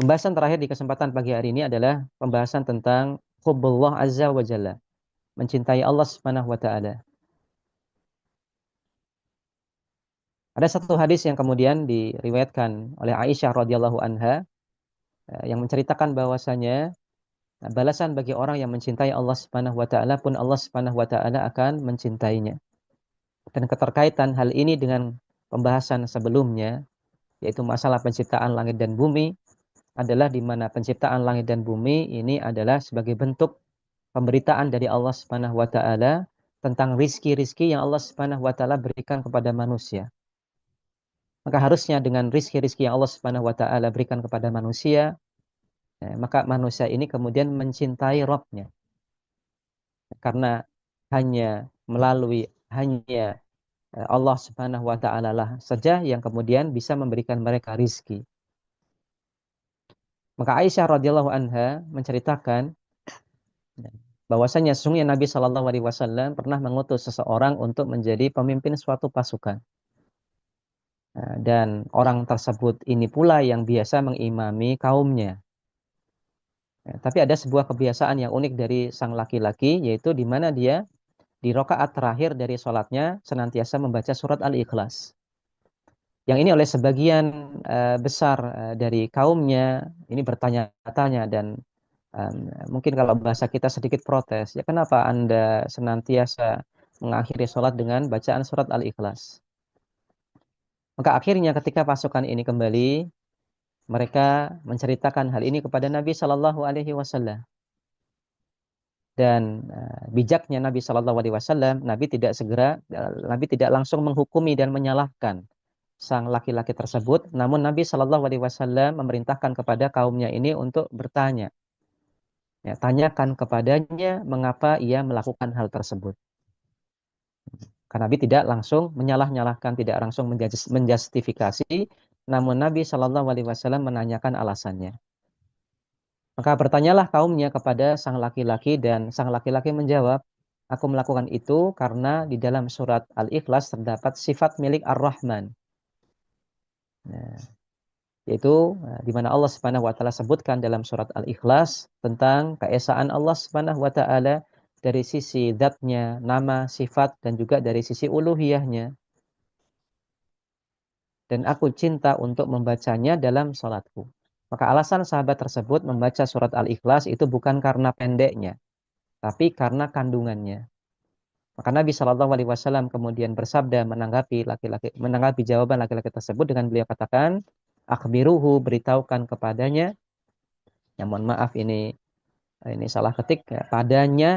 Pembahasan terakhir di kesempatan pagi hari ini adalah pembahasan tentang hubbullah azza wa jalla, mencintai Allah Subhanahu wa taala. Ada satu hadis yang kemudian diriwayatkan oleh Aisyah radhiyallahu anha yang menceritakan bahwasanya balasan bagi orang yang mencintai Allah Subhanahu wa taala pun Allah Subhanahu wa taala akan mencintainya. Dan keterkaitan hal ini dengan pembahasan sebelumnya, yaitu masalah penciptaan langit dan bumi, adalah di mana penciptaan langit dan bumi ini adalah sebagai bentuk pemberitaan dari Allah Subhanahu wa taala tentang rizki-rizki yang Allah Subhanahu wa taala berikan kepada manusia. Maka harusnya dengan rizki-rizki yang Allah Subhanahu wa taala berikan kepada manusia, maka manusia ini kemudian mencintai Rabb-nya. Karena hanya Allah Subhanahu wa taala lah saja yang kemudian bisa memberikan mereka rizki. Maka Aisyah radhiyallahu anha menceritakan bahwasanya sesungguhnya Nabi Shallallahu alaihi wasallam pernah mengutus seseorang untuk menjadi pemimpin suatu pasukan. Dan orang tersebut ini pula yang biasa mengimami kaumnya. Tapi ada sebuah kebiasaan yang unik dari sang laki-laki, yaitu di mana dia di rakaat terakhir dari sholatnya senantiasa membaca surat Al-Ikhlas. Yang ini oleh sebagian besar dari kaumnya ini bertanya-tanya dan mungkin kalau bahasa kita sedikit protes, ya kenapa Anda senantiasa mengakhiri sholat dengan bacaan surat Al-Ikhlas? Maka akhirnya ketika pasukan ini kembali, mereka menceritakan hal ini kepada Nabi Shallallahu Alaihi Wasallam. Dan bijaknya Nabi Shallallahu Alaihi Wasallam, Nabi tidak langsung menghukumi dan menyalahkan sang laki-laki tersebut. Namun Nabi Shallallahu Alaihi Wasallam memerintahkan kepada kaumnya ini untuk bertanya. Ya, tanyakan kepadanya mengapa ia melakukan hal tersebut. Karena Nabi tidak langsung menyalah-nyalahkan, tidak langsung menjustifikasi, namun Nabi Shallallahu Alaihi Wasallam menanyakan alasannya. Maka bertanyalah kaumnya kepada sang laki-laki dan sang laki-laki menjawab, aku melakukan itu karena di dalam surat Al-Ikhlas terdapat sifat milik Ar-Rahman. Nah, yaitu di mana Allah Subhanahu wa taala sebutkan dalam surat Al-Ikhlas tentang keesaan Allah Subhanahu wa taala dari sisi zatnya, nama, sifat dan juga dari sisi uluhiyahnya. Dan aku cinta untuk membacanya dalam salatku. Maka alasan sahabat tersebut membaca surat Al-Ikhlas itu bukan karena pendeknya, tapi karena kandungannya. Maka Nabi Shallallahu Alaihi Wasallam kemudian bersabda menanggapi jawaban laki-laki tersebut dengan beliau katakan, akhbiruhu, beritahukan kepadanya. Ya mohon maaf ini salah ketik ya, padanya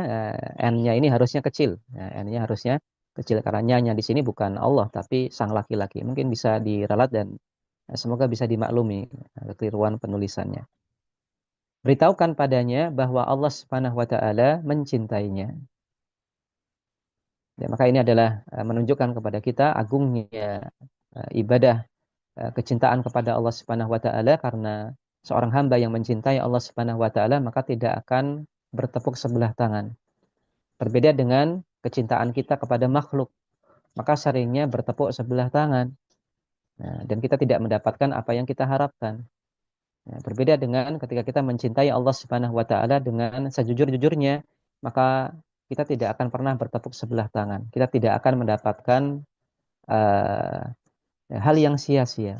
n-nya ini harusnya kecil. Ya, n-nya harusnya kecil karena nya di sini bukan Allah tapi sang laki-laki. Mungkin bisa diralat dan semoga bisa dimaklumi kekeliruan penulisannya. Beritahukan padanya bahwa Allah Subhanahu wa taala mencintainya. Ya, maka ini adalah menunjukkan kepada kita agungnya ibadah kecintaan kepada Allah Subhanahu wa taala karena seorang hamba yang mencintai Allah Subhanahu wa taala maka tidak akan bertepuk sebelah tangan. Berbeda dengan kecintaan kita kepada makhluk, maka seringnya bertepuk sebelah tangan. Nah, dan kita tidak mendapatkan apa yang kita harapkan. Nah, berbeda dengan ketika kita mencintai Allah Subhanahu wa taala dengan sejujur-jujurnya, maka kita tidak akan pernah bertepuk sebelah tangan. Kita tidak akan mendapatkan uh, hal yang sia-sia.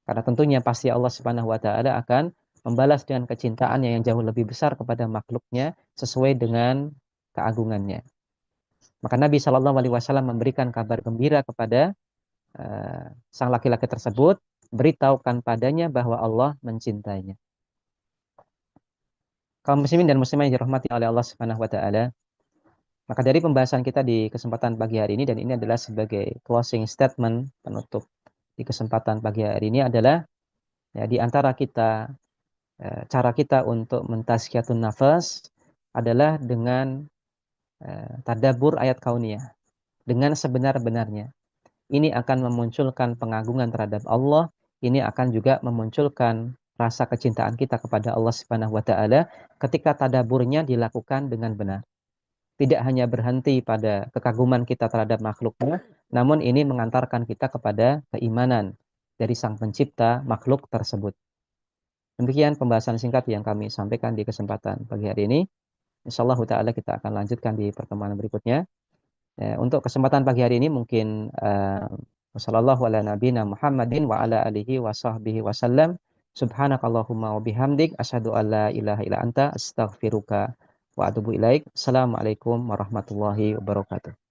Karena tentunya pasti Allah Subhanahu wa taala akan membalas dengan kecintaannya yang jauh lebih besar kepada makhluknya sesuai dengan keagungannya. Maka Nabi Shallallahu Alaihi Wasallam memberikan kabar gembira kepada sang laki-laki tersebut, beritahukan padanya bahwa Allah mencintainya. Kaum muslimin dan muslimah yang dirahmati oleh Allah Subhanahu wa taala, maka dari pembahasan kita di kesempatan pagi hari ini dan ini adalah sebagai closing statement penutup di kesempatan pagi hari ini adalah ya, di antara kita cara kita untuk mentazkiyatun nafas adalah dengan tadabbur ayat kauniyah dengan sebenar-benarnya. Ini akan memunculkan pengagungan terhadap Allah, ini akan juga memunculkan rasa kecintaan kita kepada Allah Subhanahu wa taala ketika tadaburnya dilakukan dengan benar. Tidak hanya berhenti pada kekaguman kita terhadap makhluknya, namun ini mengantarkan kita kepada keimanan dari Sang Pencipta makhluk tersebut. Demikian pembahasan singkat yang kami sampaikan di kesempatan pagi hari ini. Insyaallah taala kita akan lanjutkan di pertemuan berikutnya. Untuk kesempatan pagi hari ini mungkin wassallallahu ala nabiyina Muhammadin wa ala alihi wa sahbihi wasallam. Subhanakallahumma wa bihamdik asyhadu an la ilaha illa anta astaghfiruka wa atubu ilaik. Assalamualaikum warahmatullahi wabarakatuh.